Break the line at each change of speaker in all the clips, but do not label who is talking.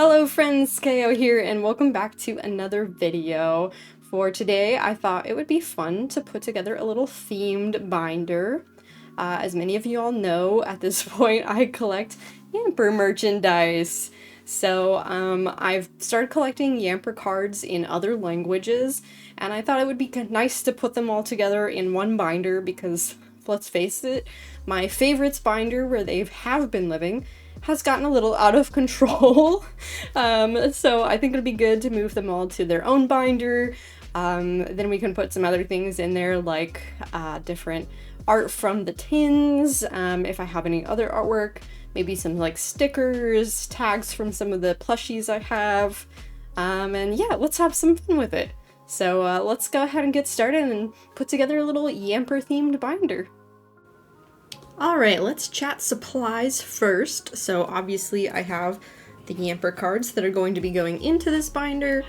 Hello friends, KO here and welcome back to another video. For today I thought it would be fun to put together a little themed binder. As many of you all know, at this point I collect Yamper merchandise. So I've started collecting Yamper cards in other languages and I thought it would be nice to put them all together in one binder because, let's face it, my favorites binder where they have been living has gotten a little out of control. So I think it'd be good to move them all to their own binder. Then we can put some other things in there like different art from the tins, if I have any other artwork, maybe some like stickers, tags from some of the plushies I have, and yeah, let's have some fun with it. So let's go ahead and get started and put together a little Yamper themed binder. Alright, let's chat supplies first. So obviously I have the Yamper cards that are going to be going into this binder.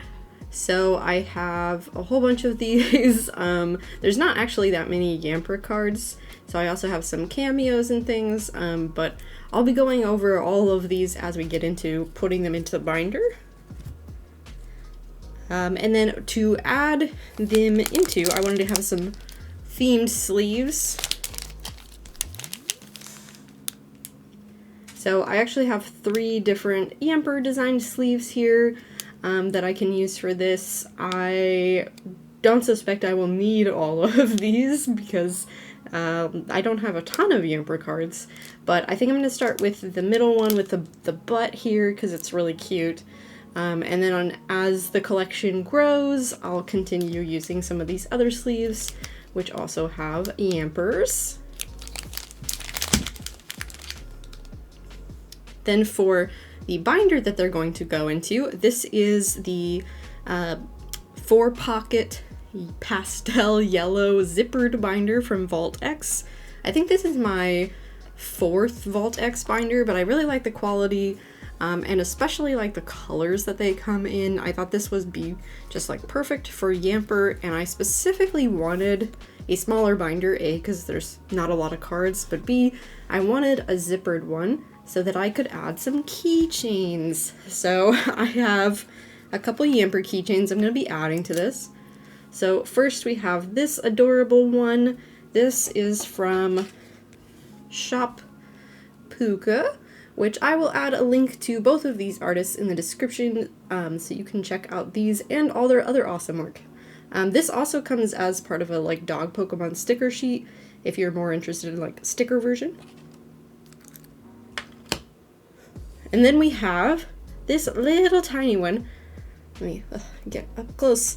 So I have a whole bunch of these. There's not actually that many Yamper cards, so I also have some cameos and things, but I'll be going over all of these as we get into putting them into the binder. And then to add them into, I wanted to have some themed sleeves. So I actually have 3 different Yamper designed sleeves here that I can use for this. I don't suspect I will need all of these because I don't have a ton of Yamper cards, but I think I'm going to start with the middle one with the butt here because it's really cute. And then as the collection grows, I'll continue using some of these other sleeves, which also have Yampers. Then for the binder that they're going to go into, this is the 4-pocket pastel yellow zippered binder from Vault X. I think this is my 4th Vault X binder, but I really like the quality and especially like the colors that they come in. I thought this would be just like perfect for Yamper, and I specifically wanted a smaller binder, A, because there's not a lot of cards, but B, I wanted a zippered one so that I could add some keychains. So I have a couple Yamper keychains I'm going to be adding to this. So first we have this adorable one. This is from Shop Puka, which I will add a link to both of these artists in the description so you can check out these and all their other awesome work. This also comes as part of a like dog Pokemon sticker sheet if you're more interested in like a sticker version. And then we have this little tiny one. Let me get up close.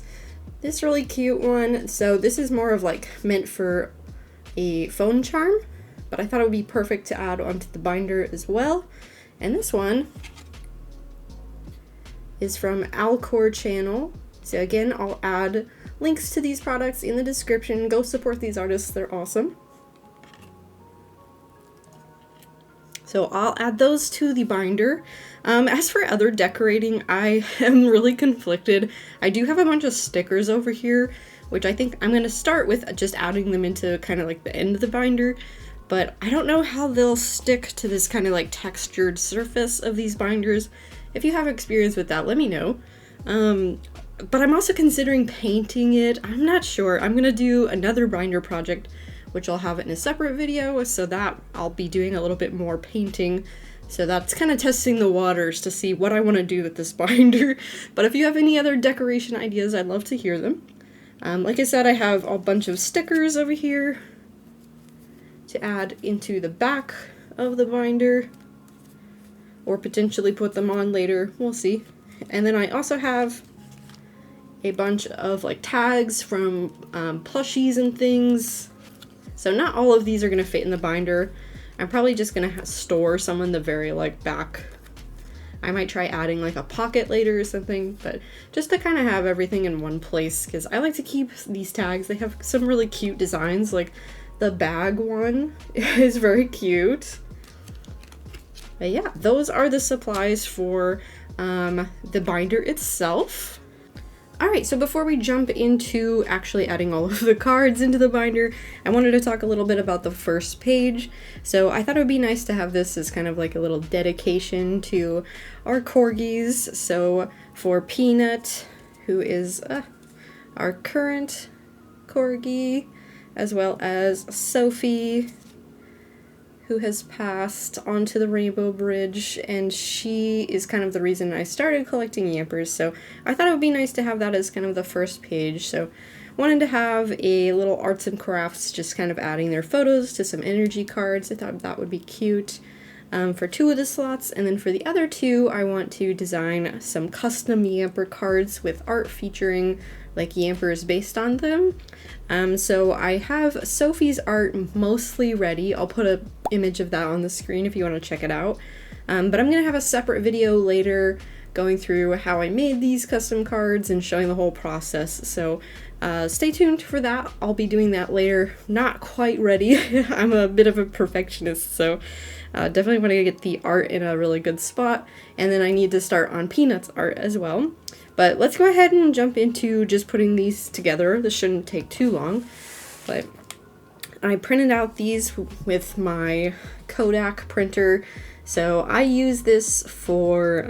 This really cute one. So this is more of like meant for a phone charm, but I thought it would be perfect to add onto the binder as well. And this one is from Alcor Channel. So again, I'll add links to these products in the description. Go support these artists, they're awesome. So I'll add those to the binder. As for other decorating, I am really conflicted. I do have a bunch of stickers over here, which I think I'm going to start with just adding them into kind of like the end of the binder, but I don't know how they'll stick to this kind of like textured surface of these binders. If you have experience with that, let me know. But I'm also considering painting it. I'm not sure. I'm going to do another binder project, which I'll have it in a separate video, so that I'll be doing a little bit more painting. So that's kind of testing the waters to see what I want to do with this binder. But if you have any other decoration ideas, I'd love to hear them. Like I said, I have a bunch of stickers over here to add into the back of the binder, or potentially put them on later, we'll see. And then I also have a bunch of like tags from plushies and things. So not all of these are going to fit in the binder. I'm probably just going to store some in the very like back. I might try adding like a pocket later or something, but just to kind of have everything in one place, because I like to keep these tags. They have some really cute designs, like the bag one is very cute. But yeah, those are the supplies for the binder itself. Alright, so before we jump into actually adding all of the cards into the binder, I wanted to talk a little bit about the first page. So I thought it would be nice to have this as kind of like a little dedication to our corgis. So for Peanut, who is our current corgi, as well as Sophie, who has passed onto the Rainbow Bridge, and she is kind of the reason I started collecting Yampers, so I thought it would be nice to have that as kind of the first page. So wanted to have a little arts and crafts, just kind of adding their photos to some energy cards. I thought that would be cute for 2 of the slots, and then for the other 2, I want to design some custom Yamper cards with art featuring like Yampers based on them. So I have Sophie's art mostly ready. I'll put an image of that on the screen if you want to check it out. But I'm going to have a separate video later going through how I made these custom cards and showing the whole process. So stay tuned for that. I'll be doing that later. Not quite ready. I'm a bit of a perfectionist, so definitely want to get the art in a really good spot. And then I need to start on Peanut's art as well. But let's go ahead and jump into just putting these together. This shouldn't take too long, but I printed out these with my Kodak printer. So I use this for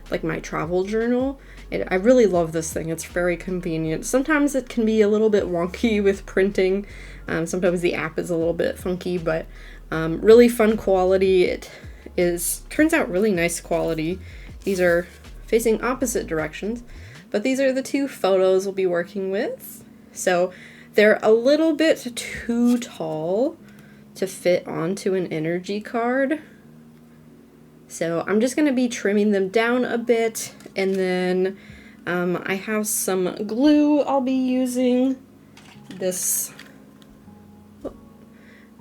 like my travel journal. I really love this thing. It's very convenient. Sometimes it can be a little bit wonky with printing. Sometimes the app is a little bit funky, but really fun quality. It turns out really nice quality. These are facing opposite directions, but these are the 2 photos we'll be working with. So they're a little bit too tall to fit onto an energy card. So I'm just going to be trimming them down a bit, and then I have some glue I'll be using. This,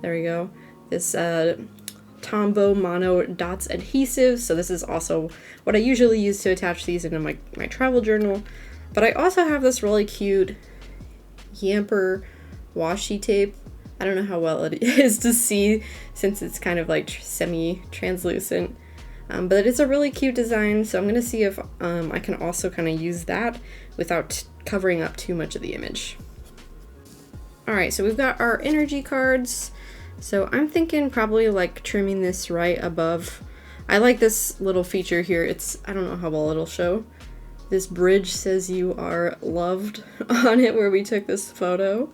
there we go, this Tombow MONO dots adhesive. So this is also what I usually use to attach these into my travel journal. But I also have this really cute Yamper washi tape. I don't know how well it is to see since it's kind of like semi-translucent. But it's a really cute design, so I'm going to see if I can also kind of use that without covering up too much of the image. Alright, so we've got our energy cards. So I'm thinking probably like trimming this right above. I like this little feature here. I don't know how well it'll show. This bridge says "you are loved" on it where we took this photo.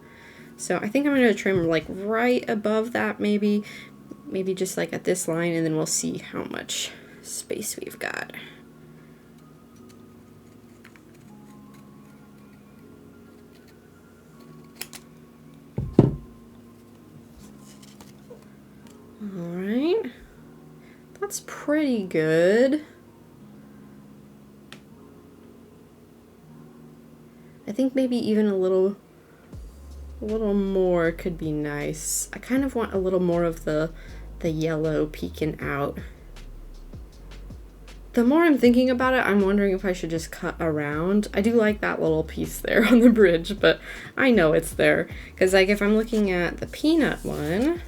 So I think I'm going to trim like right above that, maybe just like at this line, and then we'll see how much space we've got. Alright, that's pretty good. I think maybe even a little more could be nice. I kind of want a little more of the yellow peeking out. The more I'm thinking about it, I'm wondering if I should just cut around. I do like that little piece there on the bridge, but I know it's there. Because like if I'm looking at the Peanut one,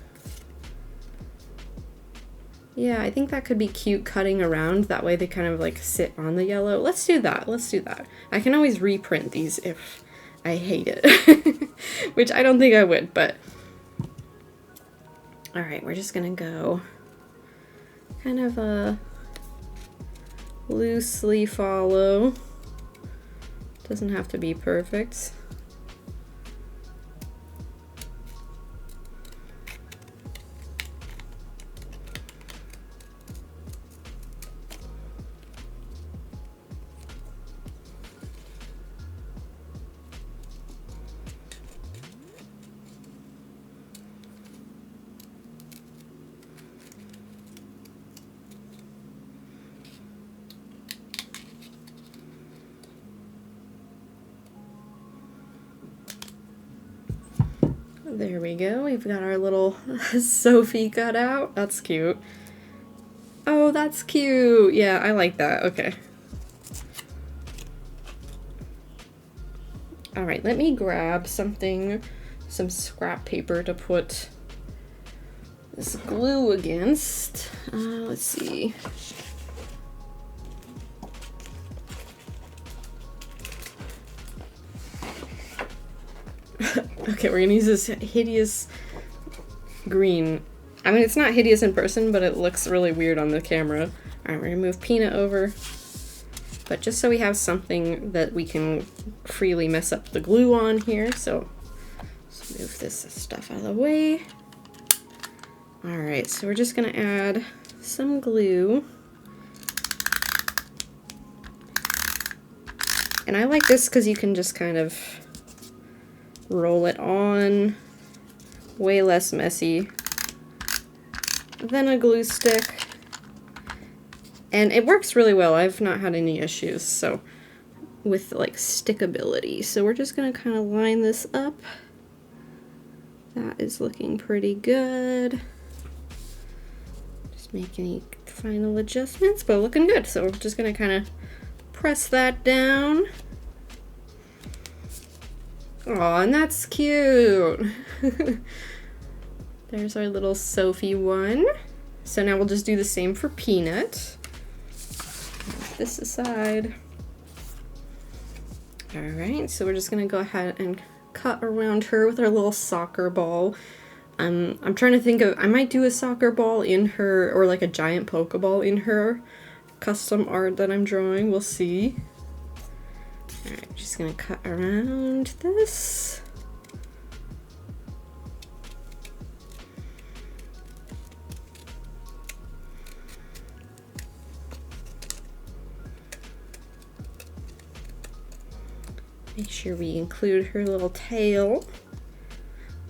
yeah, I think that could be cute cutting around. That way they kind of like sit on the yellow. Let's do that. Let's do that. I can always reprint these if I hate it. Which I don't think I would, but... Alright, we're just gonna go kind of a loosely follow. Doesn't have to be perfect. There we go. We've got our little Sophie cut out. That's cute. Oh, that's cute. Yeah, I like that. Okay. All right, let me grab some scrap paper to put this glue against. Let's see. Okay, we're gonna use this hideous green. I mean, it's not hideous in person, but it looks really weird on the camera. All right, we're gonna move Peanut over. But just so we have something that we can freely mess up the glue on here, so let's move this stuff out of the way. All right, so we're just gonna add some glue. And I like this because you can just kind of roll it on, way less messy than a glue stick. And it works really well. I've not had any issues so with like stickability. So we're just gonna kind of line this up. That is looking pretty good. Just make any final adjustments, but looking good. So we're just gonna kind of press that down. Oh, and that's cute. There's our little Sophie one. So now we'll just do the same for Peanut. Put this aside. All right, so we're just gonna go ahead and cut around her with our little soccer ball. I'm trying to think of, I might do a soccer ball in her, or like a giant Pokeball in her custom art that I'm drawing. We'll see. All right, just gonna cut around this. Make sure we include her little tail.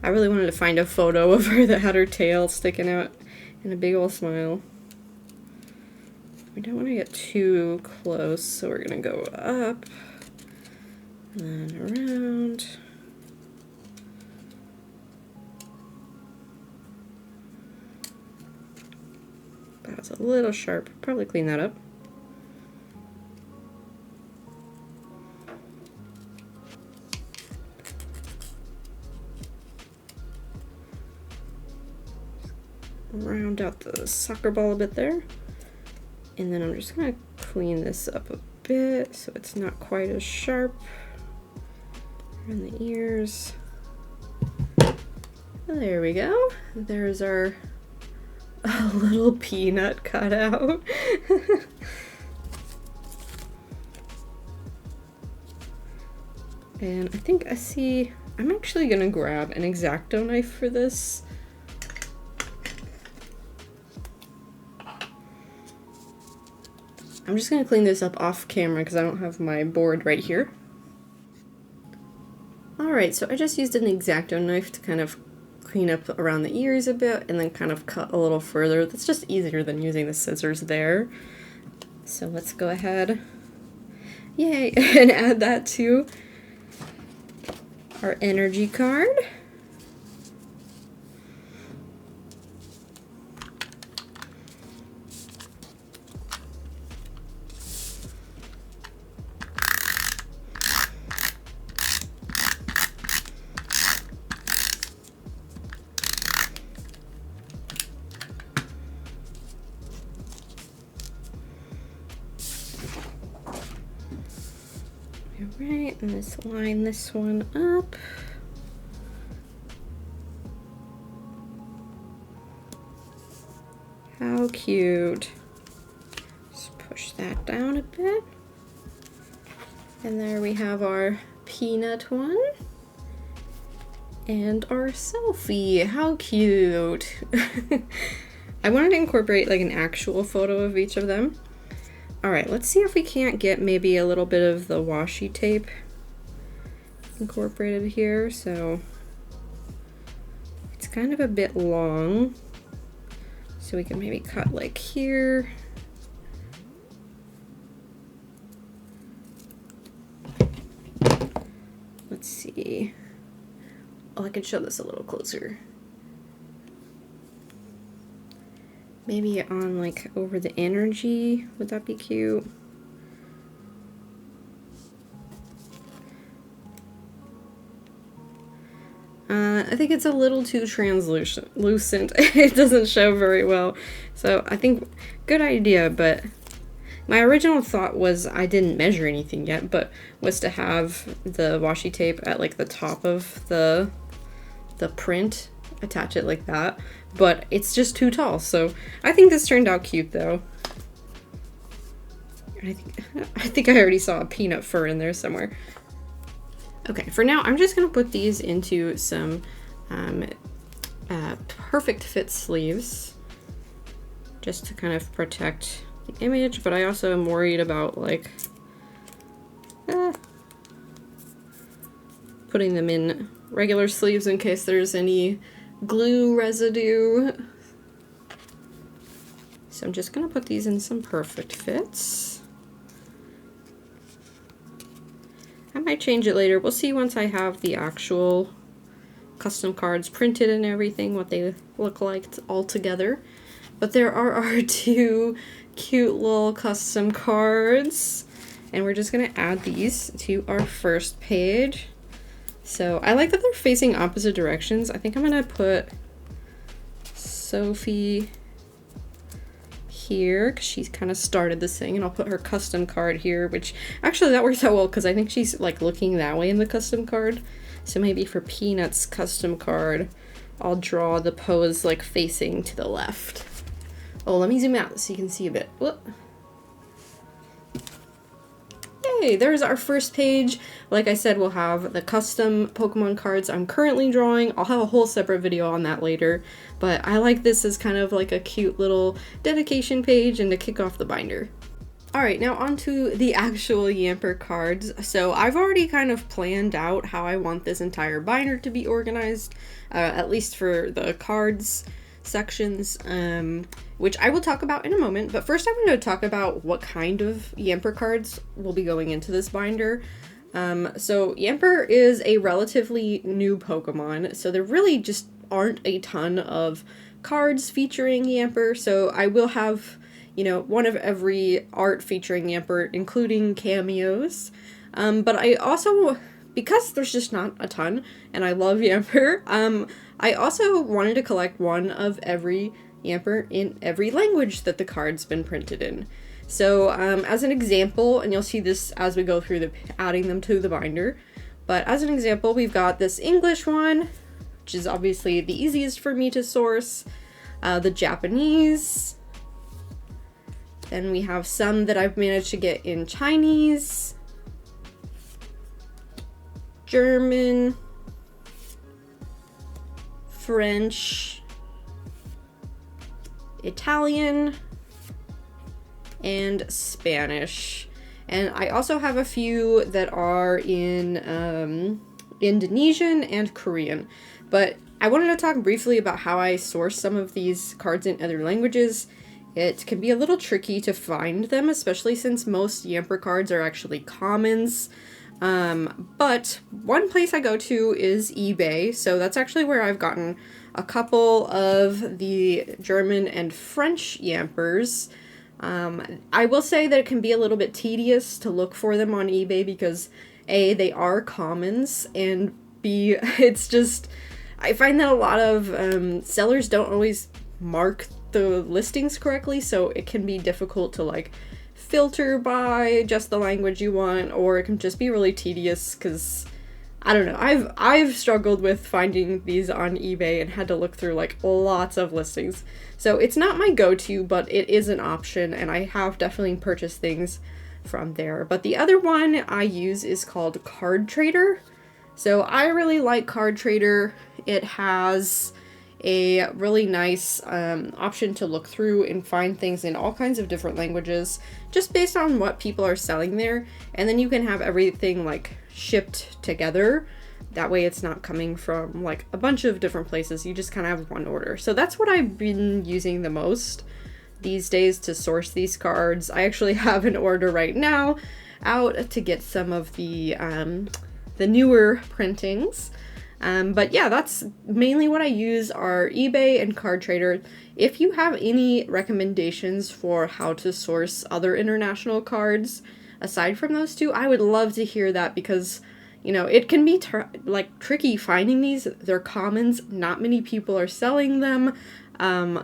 I really wanted to find a photo of her that had her tail sticking out in a big old smile. We don't want to get too close, so we're gonna go up and then around. That was a little sharp. Probably clean that up. Round out the soccer ball a bit there. And then I'm just gonna clean this up a bit so it's not quite as sharp around the ears. There we go. There's our little Peanut cutout. And I think I see, I'm actually gonna grab an X-Acto knife for this. I'm just gonna clean this up off camera because I don't have my board right here. Alright, so I just used an X-Acto knife to kind of clean up around the ears a bit and then kind of cut a little further. That's just easier than using the scissors there. So let's go ahead, yay, and add that to our energy card. Alright, and let's line this one up. How cute. Just push that down a bit. And there we have our Peanut one. And our selfie. How cute. I wanted to incorporate like an actual photo of each of them. Alright, let's see if we can't get maybe a little bit of the washi tape incorporated here. So it's kind of a bit long. So we can maybe cut like here. Let's see. Oh, I can show this a little closer. Maybe on like over the energy, would that be cute? I think it's a little too translucent. It doesn't show very well. So I think good idea, but My original thought was, I didn't measure anything yet, but was to have the washi tape at like the top of the print, attach it like that, but it's just too tall. So I think this turned out cute though. I think I already saw a peanut fur in there somewhere. Okay, for now I'm just gonna put these into some perfect fit sleeves just to kind of protect the image, but I also am worried about like putting them in regular sleeves in case there's any glue residue. So I'm just gonna put these in some perfect fits. I might change it later. We'll see once I have the actual custom cards printed and everything, what they look like all together. But there are our two cute little custom cards, and we're just gonna add these to our first page. So I like that they're facing opposite directions. I think I'm gonna put Sophie here because she's kind of started this thing, and I'll put her custom card here, which actually that works out well because I think she's like looking that way in the custom card. So maybe for Peanut's custom card, I'll draw the pose like facing to the left. Oh, let me zoom out so you can see a bit. Whoop. Yay, there's our first page. Like I said, we'll have the custom Pokemon cards I'm currently drawing. I'll have a whole separate video on that later, but I like this as kind of like a cute little dedication page and to kick off the binder. Alright, now onto the actual Yamper cards. So I've already kind of planned out how I want this entire binder to be organized, at least for the cards sections, which I will talk about in a moment. But first I'm going to talk about what kind of Yamper cards will be going into this binder. So Yamper is a relatively new Pokemon, so there really just aren't a ton of cards featuring Yamper, so I will have, you know, one of every art featuring Yamper, including cameos. But I also, because there's just not a ton, and I love Yamper, I also wanted to collect one of every Yamper in every language that the card's been printed in. So as an example, and you'll see this as we go through adding them to the binder, but as an example, we've got this English one, which is obviously the easiest for me to source, the Japanese, then we have some that I've managed to get in Chinese, German, French, Italian, and Spanish. And I also have a few that are in Indonesian and Korean. But I wanted to talk briefly about how I source some of these cards in other languages. It can be a little tricky to find them, especially since most Yamper cards are actually commons. But one place I go to is eBay, so that's actually where I've gotten a couple of the German and French Yampers. I will say that it can be a little bit tedious to look for them on eBay because A, they are commons, and B, it's just, I find that a lot of sellers don't always mark the listings correctly, so it can be difficult to like filter by just the language you want, or it can just be really tedious because I don't know, I've struggled with finding these on eBay and had to look through like lots of listings. So it's not my go-to, but it is an option, and I have definitely purchased things from there. But the other one I use is called Card Trader. So I really like Card Trader. It has a really nice option to look through and find things in all kinds of different languages just based on what people are selling there, and then you can have everything like shipped together. That way it's not coming from like a bunch of different places, you just kind of have one order. So that's what I've been using the most these days to source these cards. I actually have an order right now out to get some of the newer printings. But yeah, that's mainly what I use are eBay and Card Trader. If you have any recommendations for how to source other international cards aside from those two, I would love to hear that because, you know, it can be tricky finding these. They're commons. Not many people are selling them.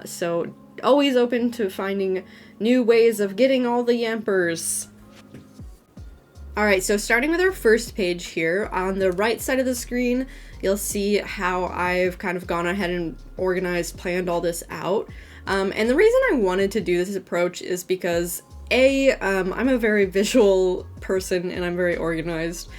So always open to finding new ways of getting all the Yampers. Alright, so starting with our first page here, on the right side of the screen, you'll see how I've kind of gone ahead and organized, planned all this out. And the reason I wanted to do this approach is because I'm a very visual person and I'm very organized.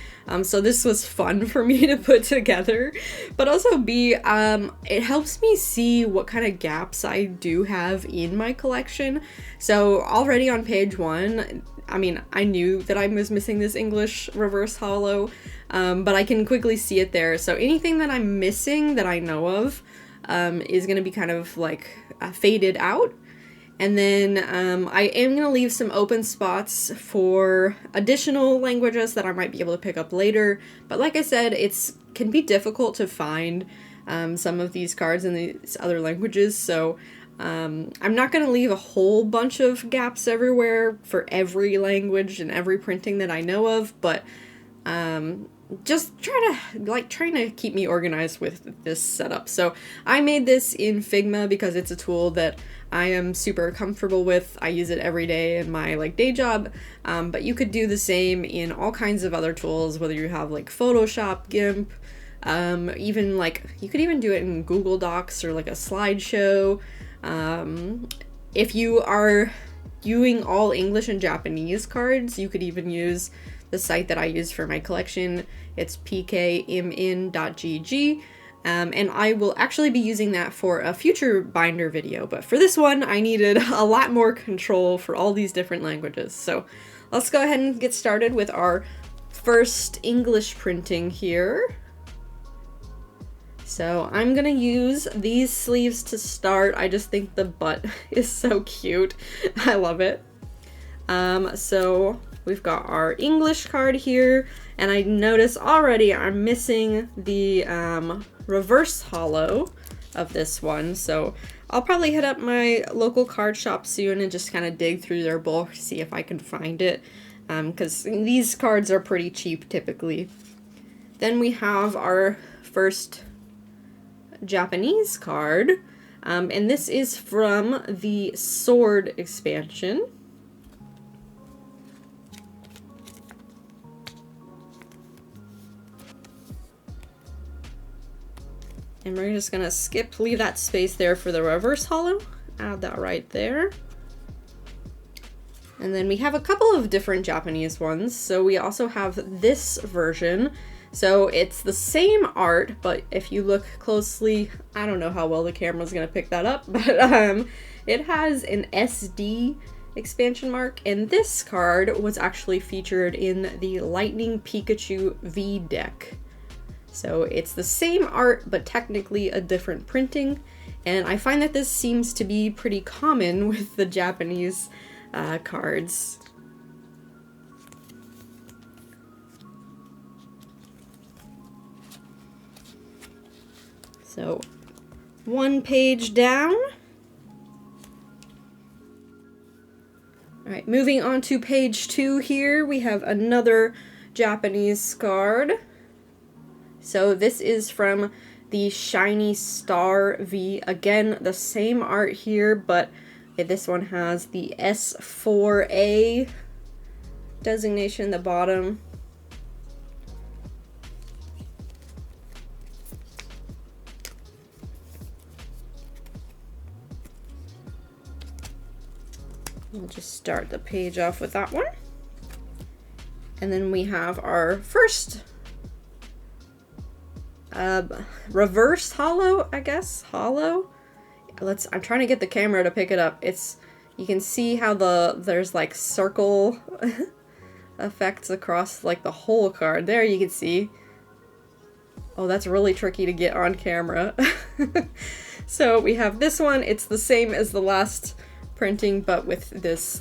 So this was fun for me to put together, but also B, it helps me see what kind of gaps I do have in my collection. So already on page 1, I mean, I knew that I was missing this English reverse holo, but I can quickly see it there. So anything that I'm missing that I know of is going to be kind of like faded out. And then I am going to leave some open spots for additional languages that I might be able to pick up later. But like I said, it can be difficult to find some of these cards in these other languages. So I'm not going to leave a whole bunch of gaps everywhere for every language and every printing that I know of. But just trying to keep me organized with this setup. So I made this in Figma because it's a tool that I am super comfortable with. I use it every day in my day job, but you could do the same in all kinds of other tools, whether you have Photoshop, GIMP, even you could even do it in Google Docs or a slideshow. If you are doing all English and Japanese cards, you could even use the site that I use for my collection. It's pkmn.gg. And I will actually be using that for a future binder video, but for this one I needed a lot more control for all these different languages. So let's go ahead and get started with our first English printing here. So I'm gonna use these sleeves to start. I just think the butt is so cute. I love it. So we've got our English card here, and I notice already I'm missing the reverse holo of this one, so I'll probably hit up my local card shop soon and just kind of dig through their bulk, see if I can find it, because these cards are pretty cheap typically. Then we have our first Japanese card, and this is from the Sword expansion. And we're just gonna leave that space there for the reverse holo. Add that right there. And then we have a couple of different Japanese ones. So we also have this version. So it's the same art, but if you look closely, I don't know how well the camera's gonna pick that up, but it has an SD expansion mark, and this card was actually featured in the Lightning Pikachu V deck. So it's the same art, but technically a different printing, and I find that this seems to be pretty common with the Japanese cards. So one page down. All right, moving on to page 2 here, we have another Japanese card. So this is from the Shiny Star V. Again, the same art here, but this one has the S4A designation at the bottom. We'll just start the page off with that one. And then we have our first reverse holo, I guess. Holo. I'm trying to get the camera to pick it up. You can see how there's circle effects across the whole card. There you can see. Oh, that's really tricky to get on camera. So we have this one. It's the same as the last printing, but with this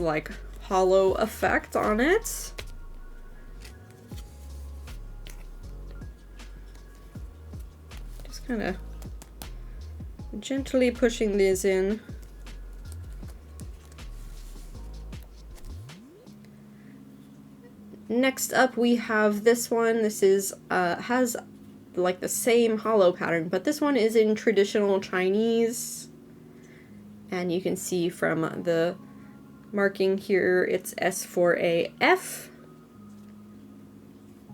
holo effect on it. Just kind of gently pushing these in. Next up we have this one. This is has the same holo pattern, but this one is in traditional Chinese. And you can see from the marking here, it's S4AF.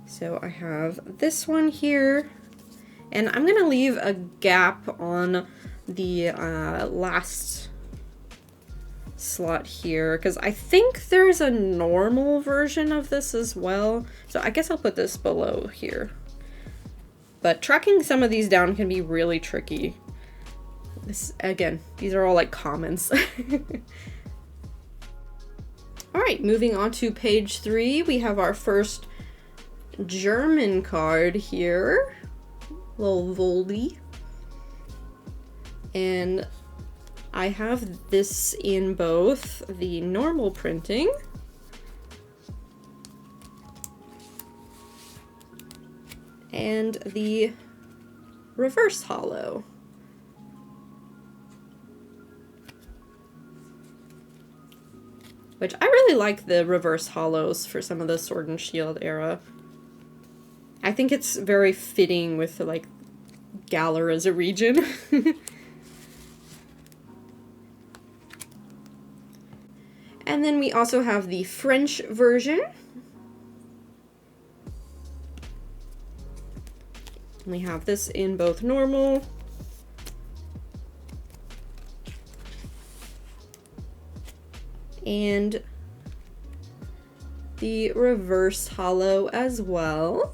So I have this one here, and I'm gonna leave a gap on the last slot here, because I think there's a normal version of this as well. So I guess I'll put this below here. But tracking some of these down can be really tricky. This, again, these are all like comments. All right, moving on to page 3, we have our first German card here, little Voldy. And I have this in both the normal printing and the reverse holo. Which I really like the reverse holos for some of the Sword and Shield era. I think it's very fitting with like Galar as a region. And then we also have the French version. We have this in both normal and the reverse holo as well.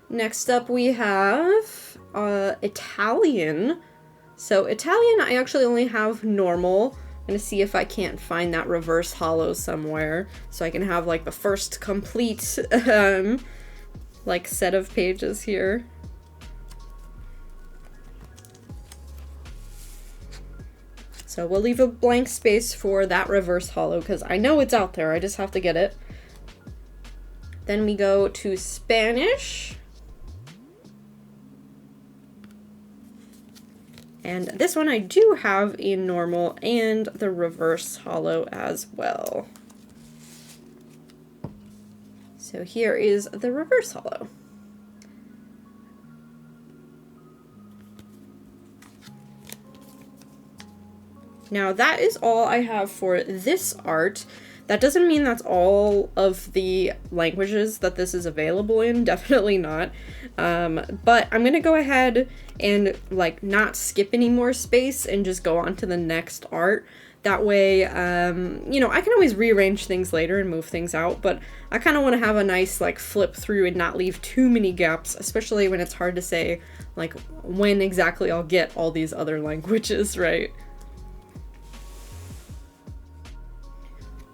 Next up we have Italian. So Italian I actually only have normal. I'm gonna see if I can't find that reverse holo somewhere so I can have like the first complete like set of pages here. So we'll leave a blank space for that reverse holo because I know it's out there, I just have to get it. Then we go to Spanish. And this one I do have in normal and the reverse holo as well. So here is the reverse holo. Now that is all I have for this art. That doesn't mean that's all of the languages that this is available in, definitely not. But I'm gonna go ahead and like not skip any more space and just go on to the next art. That way, you know, I can always rearrange things later and move things out, but I kind of want to have a nice like flip through and not leave too many gaps, especially when it's hard to say like when exactly I'll get all these other languages, right?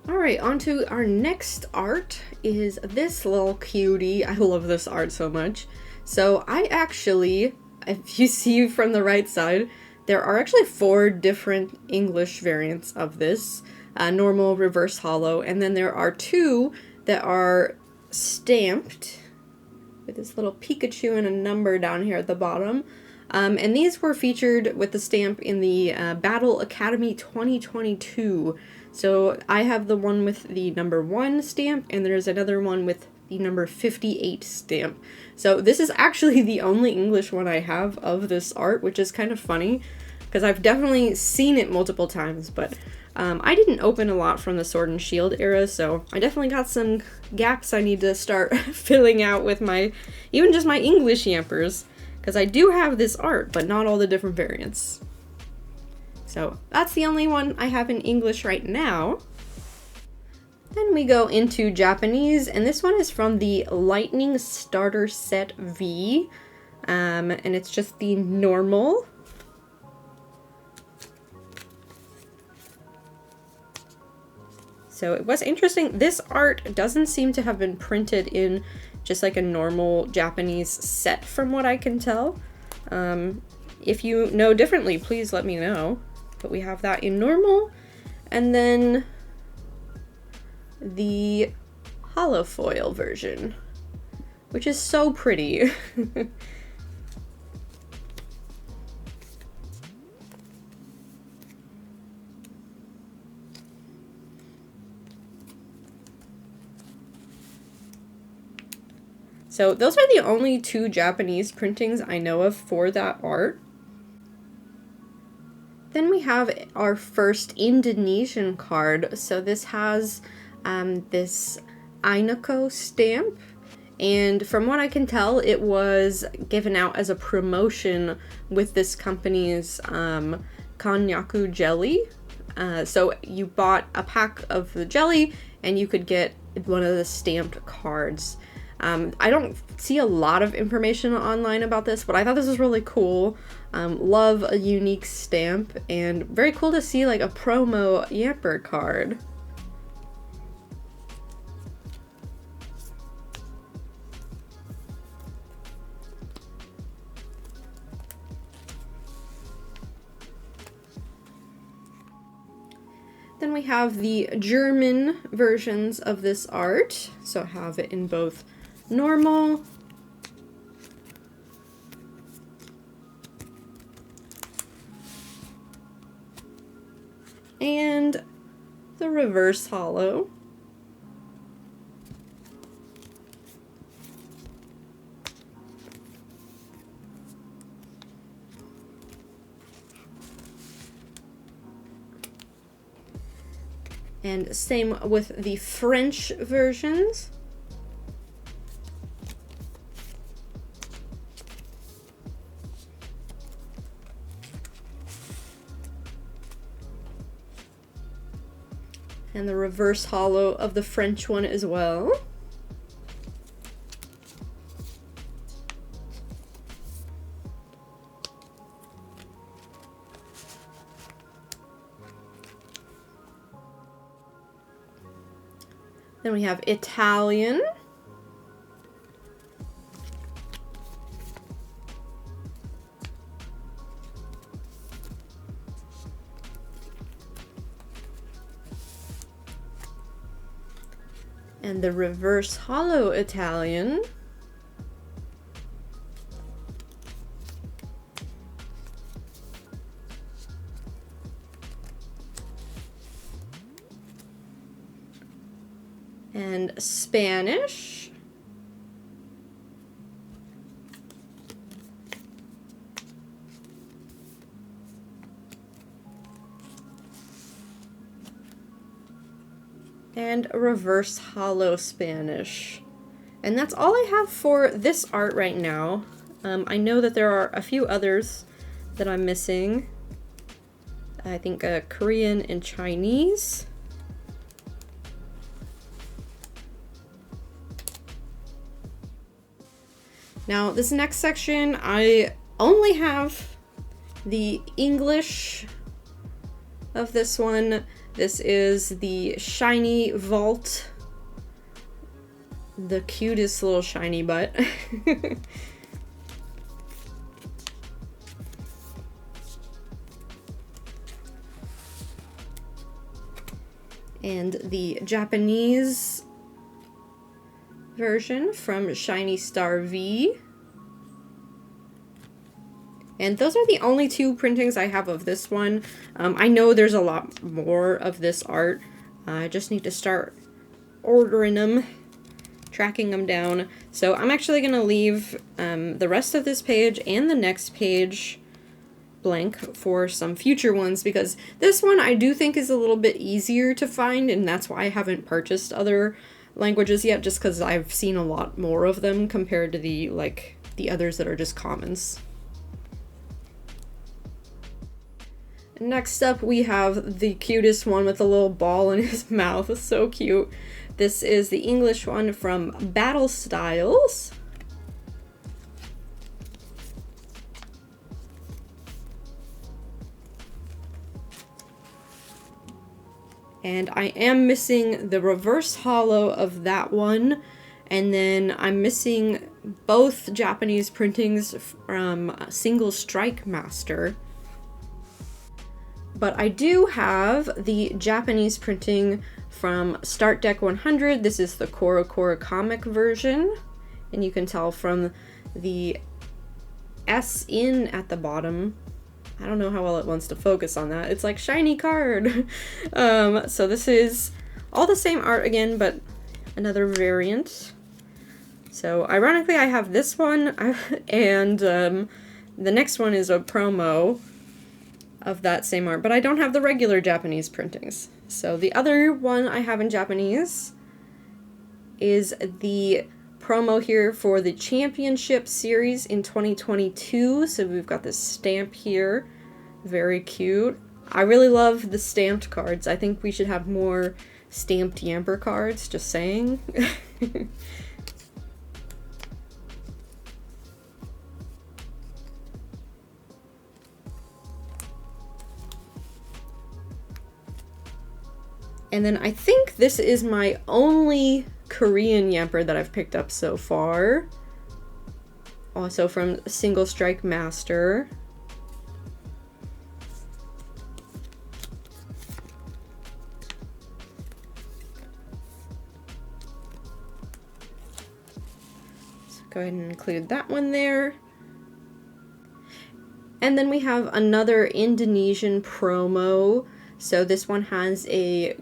Alright, on to our next art is this little cutie. I love this art so much. So I actually, if you see from the right side, there are actually 4 different English variants of this. Normal, reverse holo, and then there are 2 that are stamped with this little Pikachu and a number down here at the bottom. And these were featured with the stamp in the Battle Academy 2022. So I have the one with the number 1 stamp, and there's another one with the number 58 stamp. So this is actually the only English one I have of this art, which is kind of funny, because I've definitely seen it multiple times, but I didn't open a lot from the Sword and Shield era, so I definitely got some gaps I need to start filling out with my, even just my English Yampers, because I do have this art, but not all the different variants. So that's the only one I have in English right now. Then we go into Japanese, and this one is from the Lightning Starter Set V, and it's just the normal. So it was interesting. This art doesn't seem to have been printed in just like a normal Japanese set from what I can tell. If you know differently, please let me know. But we have that in normal, and then the holofoil version, which is so pretty. So those are the only two Japanese printings I know of for that art. Then we have our first Indonesian card. So this has this Ainako stamp. And from what I can tell, it was given out as a promotion with this company's Konnyaku jelly. So you bought a pack of the jelly and you could get one of the stamped cards. I don't see a lot of information online about this, but I thought this was really cool. Love a unique stamp, and very cool to see like a promo Yamper card. Then we have the German versions of this art. So I have it in both normal and the reverse hollow. And same with the French versions. And the reverse hollow of the French one as well. Then we have Italian. And the reverse hollow Italian. And Spanish. And reverse hollow Spanish. And that's all I have for this art right now. I know that there are a few others that I'm missing. I think Korean and Chinese. Now, this next section, I only have the English of this one. This is the Shiny Vault. The cutest little shiny butt. And the Japanese version from Shiny Star V. And those are the only two printings I have of this one. I know there's a lot more of this art. I just need to start ordering them, tracking them down. So I'm actually going to leave the rest of this page and the next page blank for some future ones, because this one I do think is a little bit easier to find, and that's why I haven't purchased other languages yet, just because I've seen a lot more of them compared to the others that are just commons. Next up, we have the cutest one with a little ball in his mouth. It's so cute. This is the English one from Battle Styles. And I am missing the reverse hollow of that one. And then I'm missing both Japanese printings from Single Strike Master. But I do have the Japanese printing from Start Deck 100. This is the Kora comic version. And you can tell from the S in at the bottom. I don't know how well it wants to focus on that. It's like shiny card. So this is all the same art again, but another variant. So ironically, I have this one, and the next one is a promo of that same art, but I don't have the regular Japanese printings. So the other one I have in Japanese is the promo here for the Championship Series in 2022. So we've got this stamp here. Very cute. I really love the stamped cards. I think we should have more stamped Yamper cards, just saying. And then I think this is my only Korean Yamper that I've picked up so far. Also from Single Strike Master. So go ahead and include that one there. And then we have another Indonesian promo. So this one has a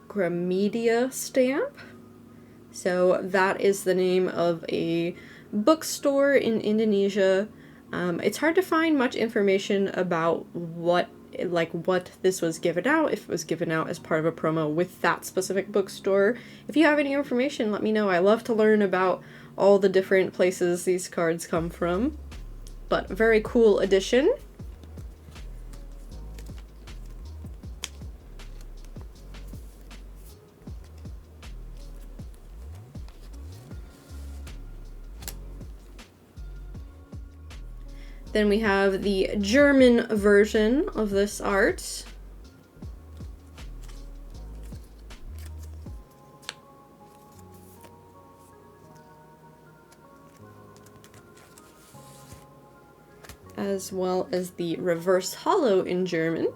Gramedia stamp. So that is the name of a bookstore in Indonesia. It's hard to find much information about what this was given out, if it was given out as part of a promo with that specific bookstore. If you have any information, let me know. I love to learn about all the different places these cards come from. But very cool edition. Then we have the German version of this art. As well as the reverse hollow in German.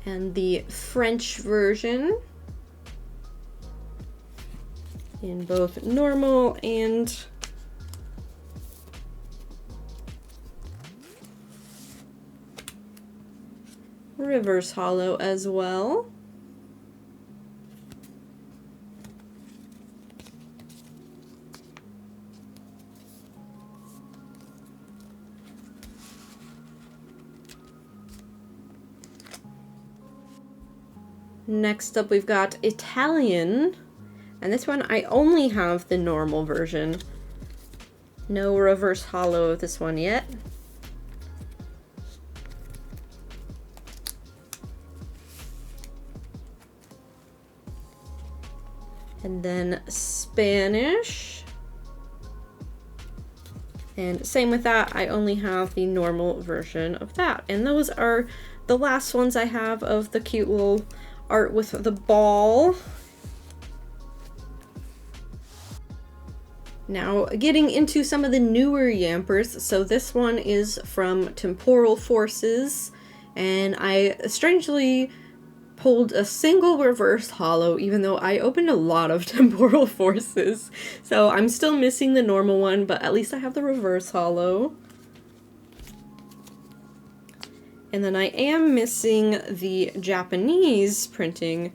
And the French version in both normal and reverse hollow as well. Next up we've got Italian, and this one I only have the normal version. No reverse hollow of this one yet. And then Spanish. And same with that, I only have the normal version of that. And those are the last ones I have of the cute little art with the ball. Now getting into some of the newer Yampers. So this one is from Temporal Forces, and I strangely pulled a single reverse hollow even though I opened a lot of Temporal Forces. So I'm still missing the normal one, but at least I have the reverse hollow. And then I am missing the Japanese printing,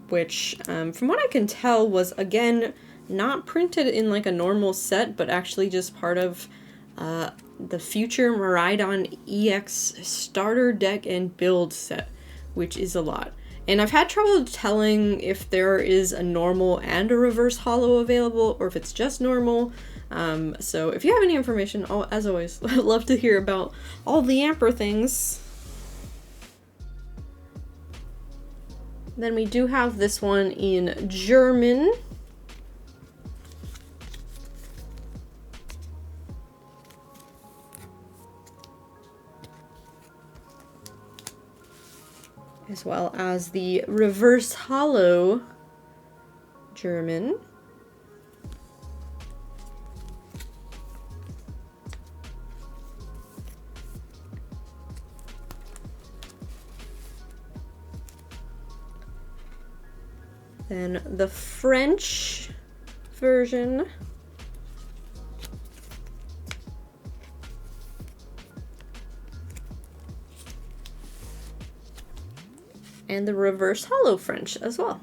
which from what I can tell was again not printed in like a normal set, but actually just part of the future Miraidon EX starter deck and build set, which is a lot. And I've had trouble telling if there is a normal and a reverse hollow available, or if it's just normal. So if you have any information, as always, I'd love to hear about all the Yamper things. Then we do have this one in German. As well as the reverse hollow German. Then the French version. and the reverse hollow French as well.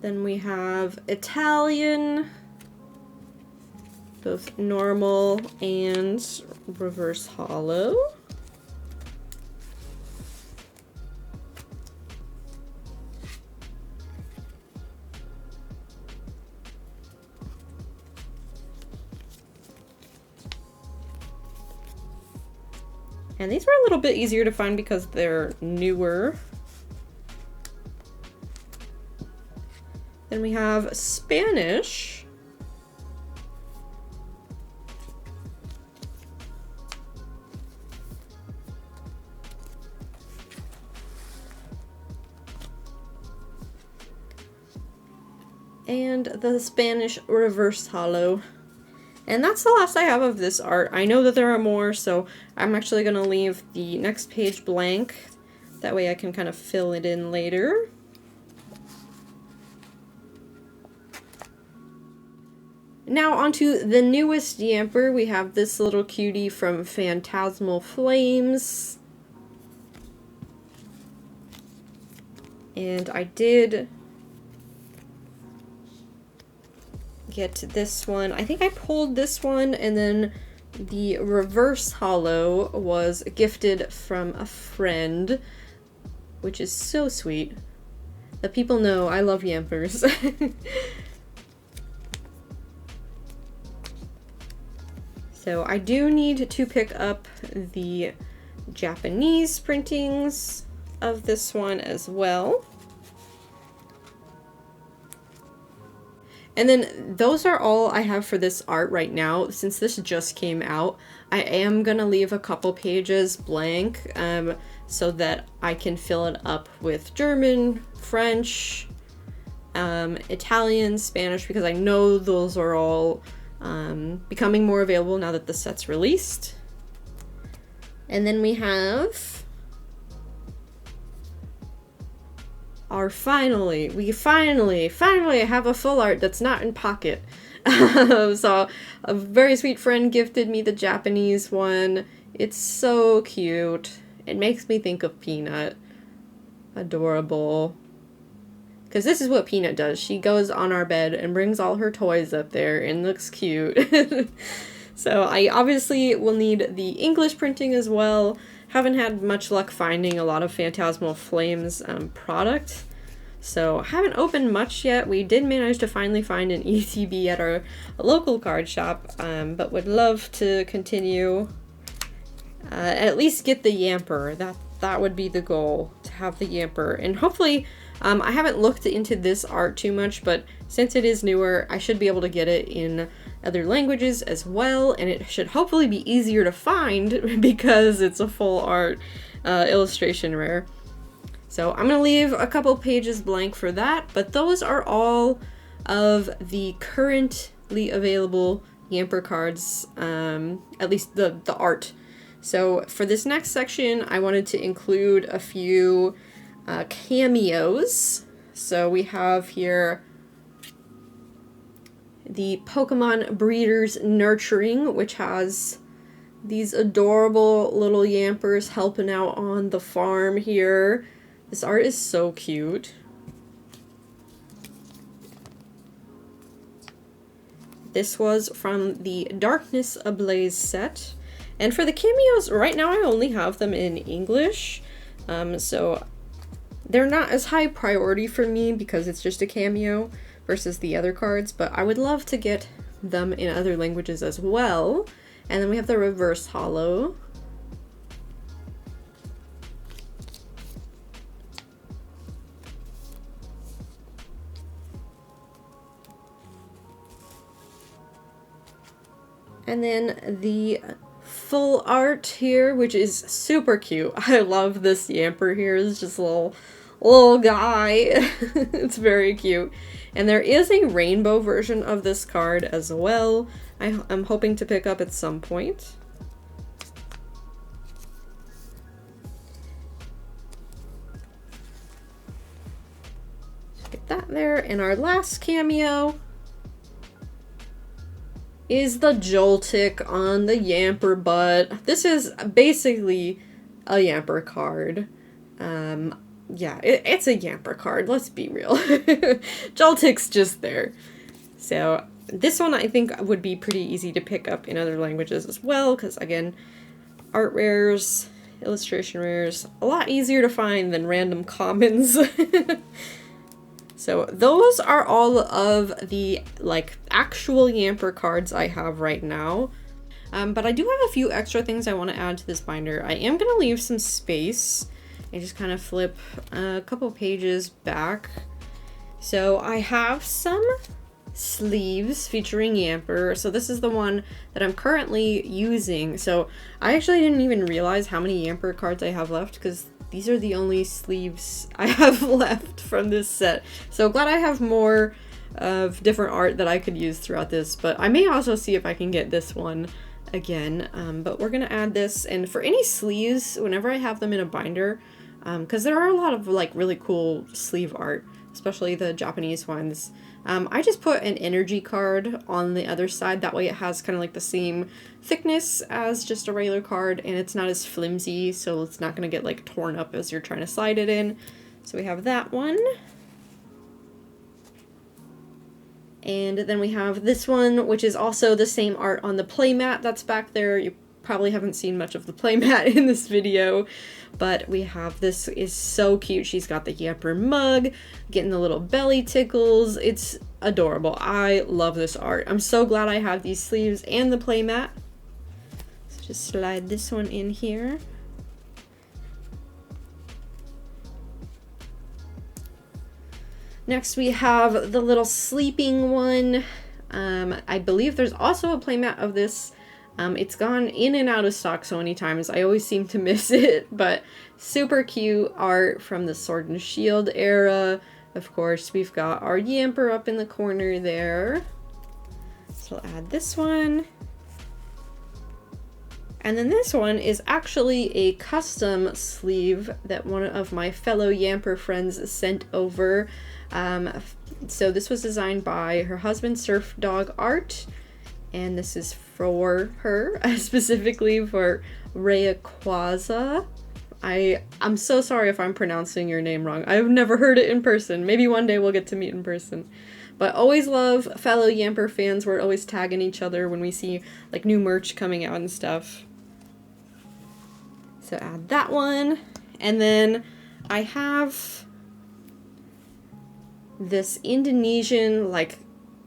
Then we have Italian, both normal and reverse hollow. And these were a little bit easier to find because they're newer. Then we have Spanish. And the Spanish reverse hollow. And that's the last I have of this art. I know that there are more, so I'm actually going to leave the next page blank. That way I can kind of fill it in later. Now onto the newest Yamper. We have this little cutie from Phantasmal Flames. And I did get this one. I think I pulled this one, and then the reverse hollow was gifted from a friend, which is so sweet. The people know I love Yampers. So I do need to pick up the Japanese printings of this one as well. And then those are all I have for this art right now. Since this just came out, I am gonna leave a couple pages blank so that I can fill it up with German, French, Italian, Spanish, because I know those are all becoming more available now that the set's released. And then we have our we finally have a full art that's not in pocket. So a very sweet friend gifted me the Japanese one. It's so cute. It makes me think of Peanut. Adorable. Because this is what Peanut does. She goes on our bed and brings all her toys up there and looks cute. So I obviously will need the English printing as well. Haven't had much luck finding a lot of Phantasmal Flames product. So haven't opened much yet. We did manage to finally find an ETB at our local card shop, but would love to continue. At least get the Yamper. That would be the goal, to have the Yamper. And hopefully, I haven't looked into this art too much, but since it is newer, I should be able to get it in other languages as well, and it should hopefully be easier to find because it's a full art illustration rare. So I'm going to leave a couple pages blank for that, but those are all of the currently available Yamper cards, at least the art. So for this next section, I wanted to include a few cameos. So we have here the Pokemon Breeders Nurturing, which has these adorable little Yampers helping out on the farm here. This art is so cute. This was from the Darkness Ablaze set. And for the cameos, right now I only have them in English. So they're not as high priority for me because it's just a cameo versus the other cards, but I would love to get them in other languages as well. And then we have the reverse hollow. And then the full art here, which is super cute. I love this Yamper here. It's just a little guy. It's very cute. And there is a rainbow version of this card as well. I'm hoping to pick up at some point. Let's get that there. And our last cameo is the Joltik on the Yamper butt. This is basically a Yamper card. Yeah, it's a Yamper card, let's be real. Joltik's just there. So this one I think would be pretty easy to pick up in other languages as well, because again, art rares, illustration rares, a lot easier to find than random commons. So those are all of the like actual Yamper cards I have right now. But I do have a few extra things I want to add to this binder. I am going to leave some space and just kind of flip a couple pages back. So I have some sleeves featuring Yamper. So this is the one that I'm currently using. So I actually didn't even realize how many Yamper cards I have left, because these are the only sleeves I have left from this set. So glad I have more of different art that I could use throughout this, but I may also see if I can get this one again. But we're gonna add this, and for any sleeves, whenever I have them in a binder, because there are a lot of like really cool sleeve art, especially the Japanese ones, I just put an energy card on the other side. That way it has kind of like the same thickness as just a regular card, and it's not as flimsy, so it's not going to get like torn up as you're trying to slide it in. So we have that one. And then we have this one, which is also the same art on the playmat that's back there. You probably haven't seen much of the playmat in this video, but we have, this is so cute. She's got the Yamper mug, getting the little belly tickles. It's adorable. I love this art. I'm so glad I have these sleeves and the playmat. So just slide this one in here. Next we have the little sleeping one. I believe there's also a playmat of this. It's gone in and out of stock so many times, I always seem to miss it, but super cute art from the Sword and Shield era. Of course, we've got our Yamper up in the corner there. So I'll add this one. And then this one is actually a custom sleeve that one of my fellow Yamper friends sent over. So this was designed by her husband, Surf Dog Art, and this is for her, specifically for Rayquaza. I'm so sorry if I'm pronouncing your name wrong. I've never heard it in person. Maybe one day we'll get to meet in person. But always love fellow Yamper fans. We're always tagging each other when we see like new merch coming out and stuff. So add that one. And then I have this Indonesian like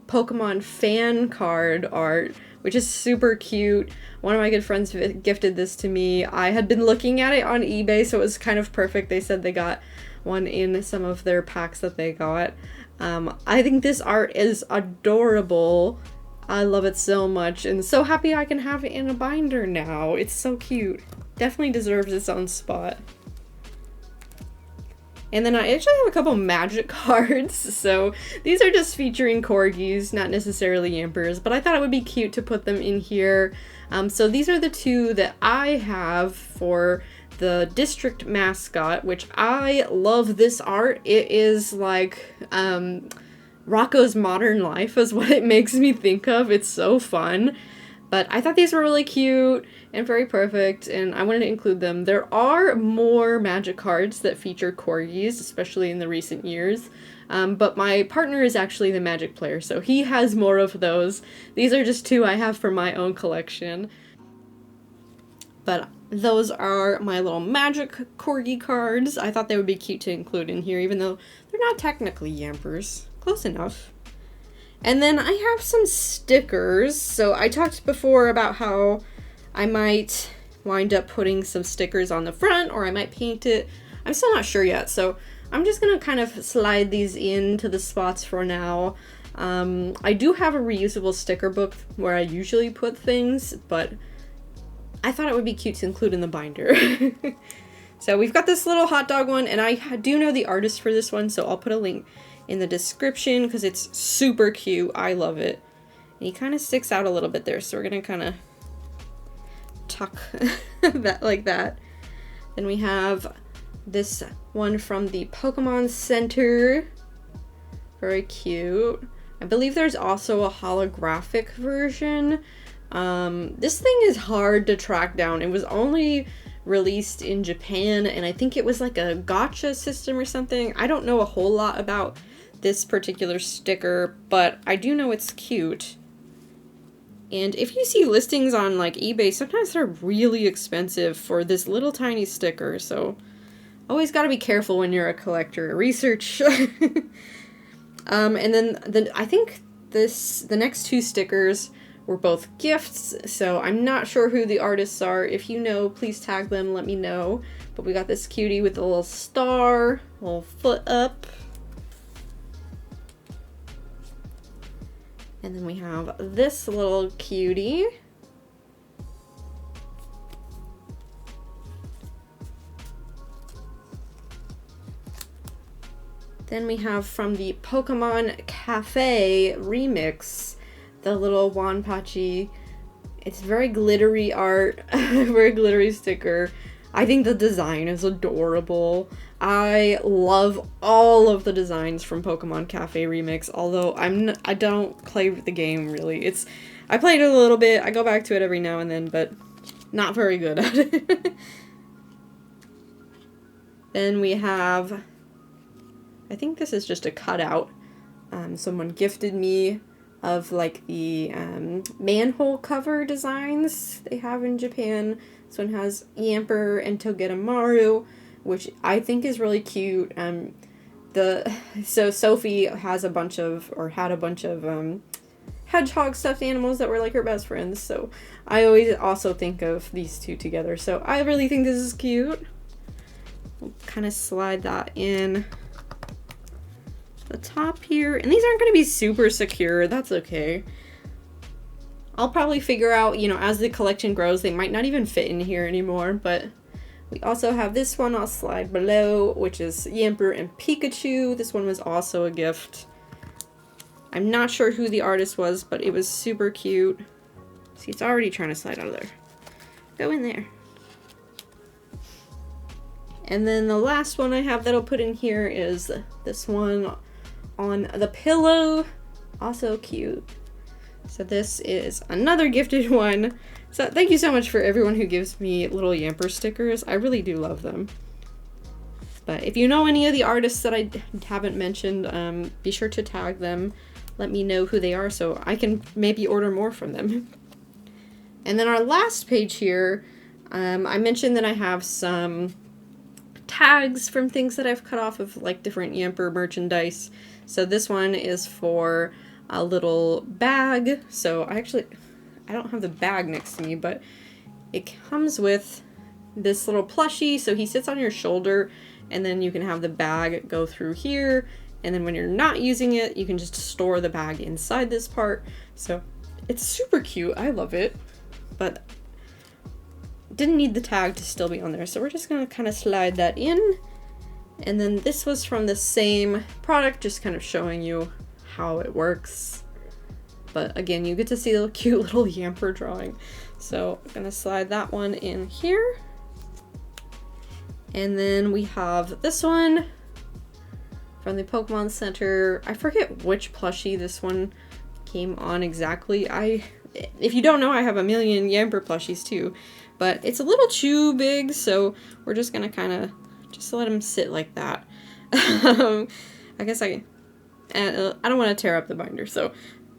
Pokemon fan card art, which is super cute. One of my good friends gifted this to me. I had been looking at it on eBay, so it was kind of perfect. They said they got one in some of their packs that they got. I think this art is adorable. I love it so much, and so happy I can have it in a binder now. It's so cute. Definitely deserves its own spot. And then I actually have a couple magic cards, so these are just featuring corgis, not necessarily Yampers, but I thought it would be cute to put them in here. So these are the two that I have for the district mascot, which I love this art. It is like Rocco's Modern Life is what it makes me think of. It's so fun. But I thought these were really cute and very perfect, and I wanted to include them. There are more magic cards that feature corgis, especially in the recent years. But my partner is actually the magic player, so he has more of those. These are just two I have for my own collection. But those are my little magic corgi cards. I thought they would be cute to include in here, even though they're not technically Yampers. Close enough. And then I have some stickers. So I talked before about how I might wind up putting some stickers on the front, or I might paint it. I'm still not sure yet, so I'm just gonna kind of slide these into the spots for now. I do have a reusable sticker book where I usually put things, but I thought it would be cute to include in the binder. So we've got this little hot dog one, and I do know the artist for this one, so I'll put a link in the description because it's super cute. I love it. And he kind of sticks out a little bit there, so we're gonna kind of tuck that like that. Then we have this one from the Pokemon Center. Very cute. I believe there's also a holographic version. This thing is hard to track down. It was only released in Japan, and I think it was like a gacha system or something. I don't know a whole lot about this particular sticker, but I do know it's cute. And if you see listings on like eBay, sometimes they're really expensive for this little tiny sticker, so always got to be careful when you're a collector. Research. And then I think the next two stickers were both gifts, so I'm not sure who the artists are. If you know, please tag them, let me know. But we got this cutie with a little star, a little foot up. And then we have this little cutie. Then we have from the Pokemon Cafe remix, the little Wanpachi. It's very glittery art, very glittery sticker. I think the design is adorable. I love all of the designs from Pokemon Cafe remix, although I don't play the game really. I played it a little bit, I go back to it every now and then, but not very good at it. Then we have, I think this is just a cutout. Someone gifted me of like the manhole cover designs they have in Japan. This one has Yamper and Togedemaru, which I think is really cute. So Sophie has a bunch of, or had a bunch of hedgehog stuffed animals that were like her best friends, so I always also think of these two together. So I really think this is cute. We'll kind of slide that in the top here, and these aren't going to be super secure. That's okay. I'll probably figure out, you know, as the collection grows, they might not even fit in here anymore. But we also have this one I'll slide below, which is Yamper and Pikachu. This one was also a gift. I'm not sure who the artist was, but it was super cute. See, it's already trying to slide out of there. Go in there. And then the last one I have that I'll put in here is this one on the pillow. Also cute. So this is another gifted one. So thank you so much for everyone who gives me little Yamper stickers. I really do love them. But if you know any of the artists that I haven't mentioned, be sure to tag them. Let me know who they are so I can maybe order more from them. And then our last page here, I mentioned that I have some tags from things that I've cut off of like different Yamper merchandise. So this one is for a little bag. So I don't have the bag next to me, but it comes with this little plushie. So he sits on your shoulder, and then you can have the bag go through here. And then when you're not using it, you can just store the bag inside this part. So it's super cute. I love it. But didn't need the tag to still be on there. So we're just going to kind of slide that in. And then this was from the same product, just kind of showing you how it works. But again, you get to see the cute little Yamper drawing. So I'm going to slide that one in here. And then we have this one from the Pokemon Center. I forget which plushie this one came on exactly. If you don't know, I have a million Yamper plushies too. But it's a little too big, so we're just going to kind of just let him sit like that. I guess I don't want to tear up the binder, so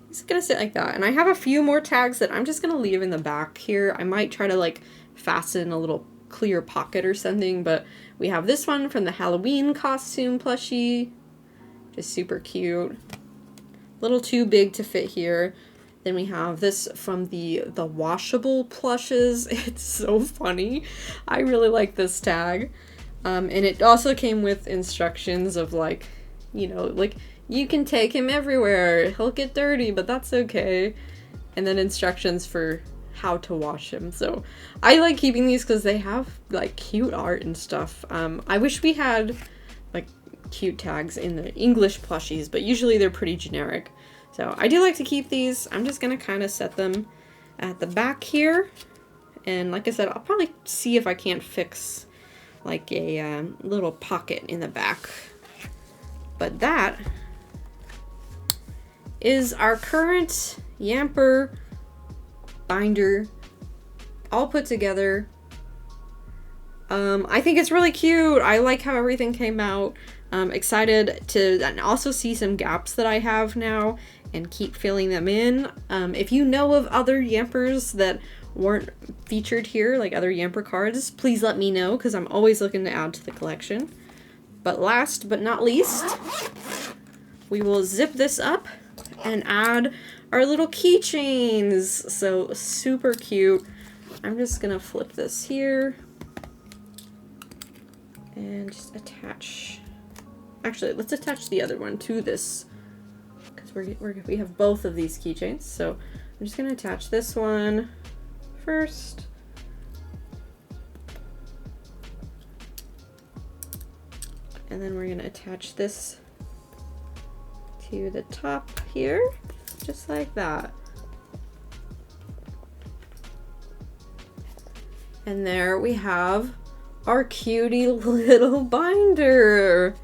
he's gonna sit like that. And I have a few more tags that I'm just gonna leave in the back here. I might try to like fasten a little clear pocket or something, but we have this one from the Halloween costume plushie. Just super cute. A little too big to fit here. Then we have this from the washable plushes. It's so funny. I really like this tag. And it also came with instructions of like, you know, like you can take him everywhere. He'll get dirty, but that's okay. And then instructions for how to wash him. So I like keeping these because they have like cute art and stuff. I wish we had like cute tags in the English plushies, but usually they're pretty generic. So I do like to keep these. I'm just gonna kind of set them at the back here. And like I said, I'll probably see if I can't fix like a little pocket in the back. But that is our current Yamper binder all put together. I think it's really cute. I like how everything came out. Excited to also see some gaps that I have now and keep filling them in. If you know of other Yampers that weren't featured here, like other Yamper cards, please let me know, because I'm always looking to add to the collection. But last but not least, we will zip this up and add our little keychains. So super cute. I'm just gonna flip this here and just attach. Actually, let's attach the other one to this, because we have both of these keychains. So I'm just gonna attach this one first. And then we're gonna attach this to the top here, just like that. And there we have our cutie little binder.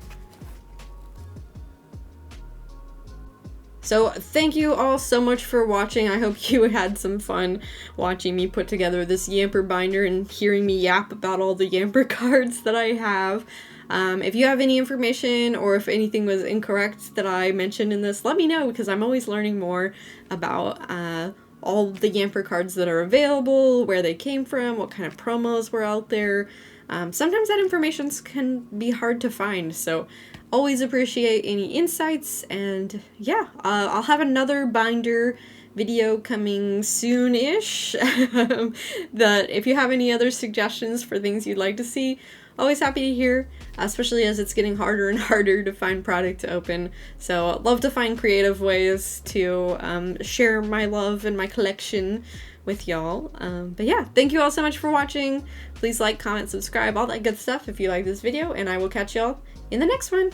So thank you all so much for watching. I hope you had some fun watching me put together this Yamper binder and hearing me yap about all the Yamper cards that I have. If you have any information or if anything was incorrect that I mentioned in this, let me know, because I'm always learning more about all the Yamper cards that are available, where they came from, what kind of promos were out there. Sometimes that information can be hard to find, so always appreciate any insights. And yeah, I'll have another binder video coming soon-ish. That if you have any other suggestions for things you'd like to see, always happy to hear, especially as it's getting harder and harder to find product to open. So love to find creative ways to share my love and my collection with y'all. But yeah, thank you all so much for watching. Please like, comment, subscribe, all that good stuff if you like this video, and I will catch y'all in the next one.